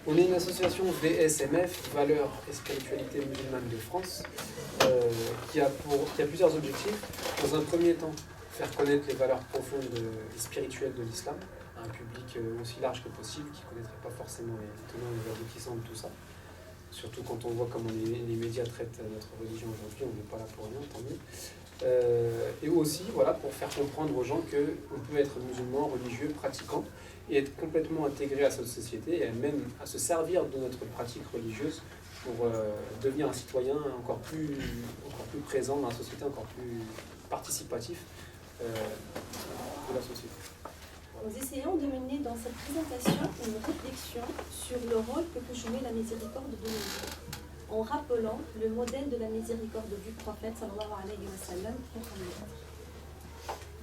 On est une association VSMF, Valeurs et Spiritualité Musulmane de France, qui a plusieurs objectifs. Dans un premier temps, faire connaître les valeurs profondes et spirituelles de l'islam à un public aussi large que possible, qui ne connaîtrait pas forcément les tenants et les aboutissants de tout ça. Surtout quand on voit comment les médias traitent notre religion aujourd'hui, on n'est pas là pour rien, tant mieux. Et aussi, voilà, pour faire comprendre aux gens qu'on peut être musulman, religieux, pratiquant, et être complètement intégré à cette société, et même à se servir de notre pratique religieuse pour devenir un citoyen encore plus présent dans la société, encore plus participatif de la société. Nous essayons de mener dans cette présentation une réflexion sur le rôle que peut jouer la miséricorde de nos jours, en rappelant le modèle de la miséricorde du prophète sallallahu alayhi wa sallam.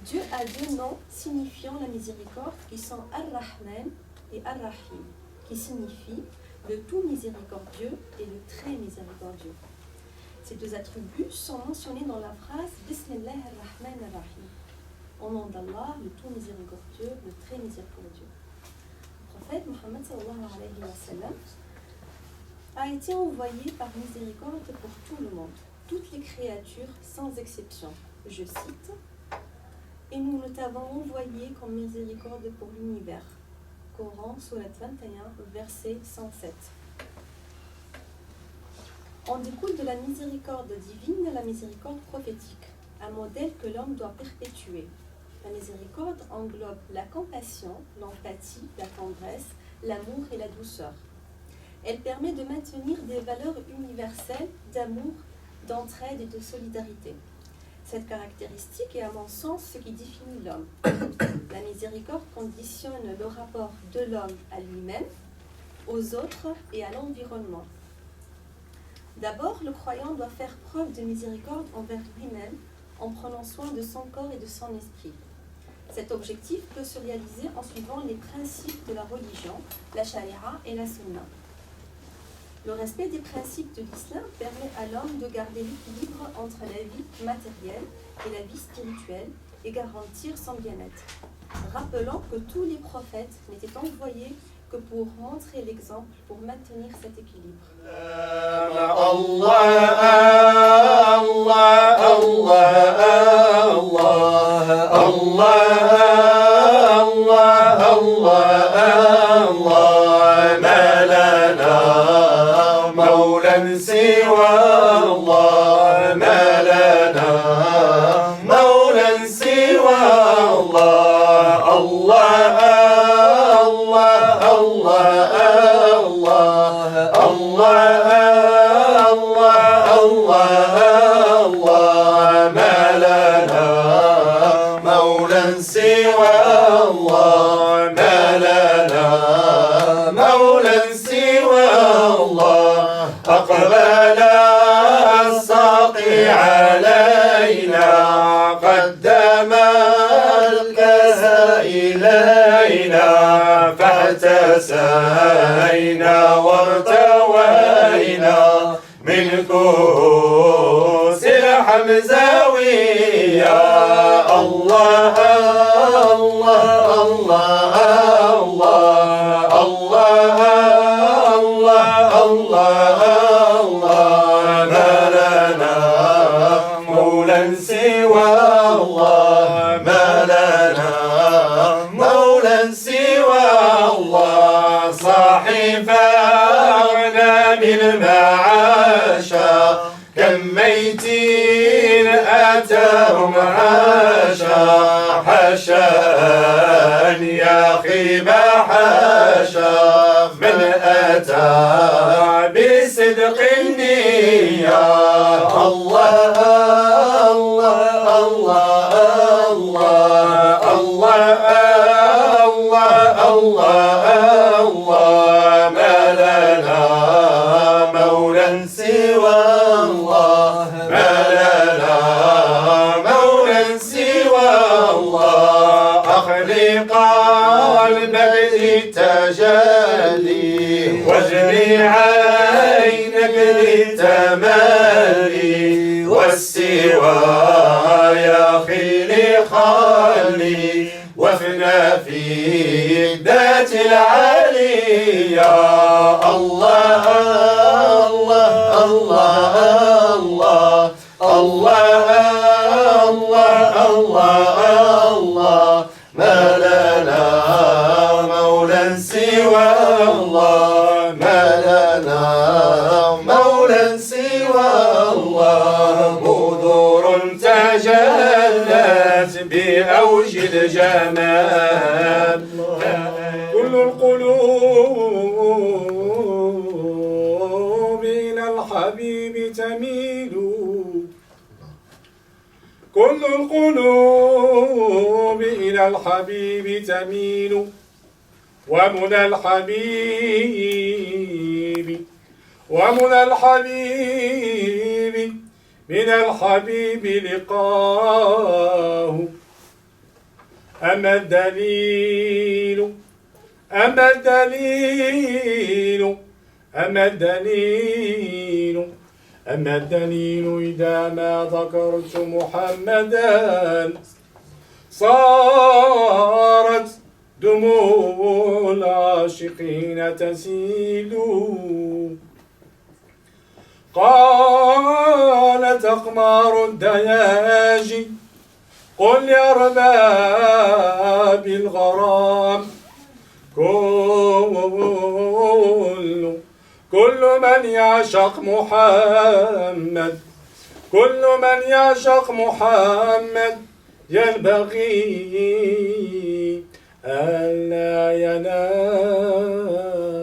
Dieu a deux noms signifiant la miséricorde qui sont Ar-Rahman et Ar-Rahim, qui signifient le tout miséricordieux et le très miséricordieux. Ces deux attributs sont mentionnés dans la phrase Bismillah ar-Rahman ar-Rahim. Au nom d'Allah, le tout miséricordieux, le très miséricordieux. Le prophète Mohammed sallallahu alayhi wa sallam a été envoyé par miséricorde pour tout le monde, toutes les créatures sans exception. Je cite, « Et nous t'avons envoyé comme miséricorde pour l'univers. » Coran, Surat 21, verset 107. On découle de la miséricorde divine la miséricorde prophétique, un modèle que l'homme doit perpétuer. La miséricorde englobe la compassion, l'empathie, la tendresse, l'amour et la douceur. Elle permet de maintenir des valeurs universelles d'amour, d'entraide et de solidarité. Cette caractéristique est à mon sens ce qui définit l'homme. La miséricorde conditionne le rapport de l'homme à lui-même, aux autres et à l'environnement. D'abord, le croyant doit faire preuve de miséricorde envers lui-même en prenant soin de son corps et de son esprit. Cet objectif peut se réaliser en suivant les principes de la religion, la charia et la sunna. Le respect des principes de l'islam permet à l'homme de garder l'équilibre entre la vie matérielle et la vie spirituelle et garantir son bien-être. Rappelons que tous les prophètes n'étaient envoyés que pour montrer l'exemple, pour maintenir cet équilibre. فاحتسينا وارتوينا من كؤوس الحمزاوية الله الله الله الله الله الله الله الله ما لنا مولى سوى الله ما لنا مولى سوى الله صاحب أغنام المعاشا كم ميتين أتاهم عاشا حاشا أن يخيب حاشا من أتى بصدق النية الله الله الله الله الله الله الله ما لنا مولى سوى الله ما لنا مولى سوى الله أخلق قلبك للتجلي واجري عينك للتملي والسوى يا خيلي خلي وافنى في ذات العالي يا الله الله الله الله الله الله الله ما لنا مولى سوى الله ما لنا مولى سوى الله بذور تجلت بأوج الجمال كل القلوب إلى الحبيب تميل كل القلوب إلى الحبيب تميل ومنى الحبيب من الحبيب لقاه أما الدليل إذا ما ذكرت محمدا صارت دموع العاشقين تسيل قالت أقمار الدياجي قل لأرباب الغرام كل من يعشق محمد ينبغي ألا ينام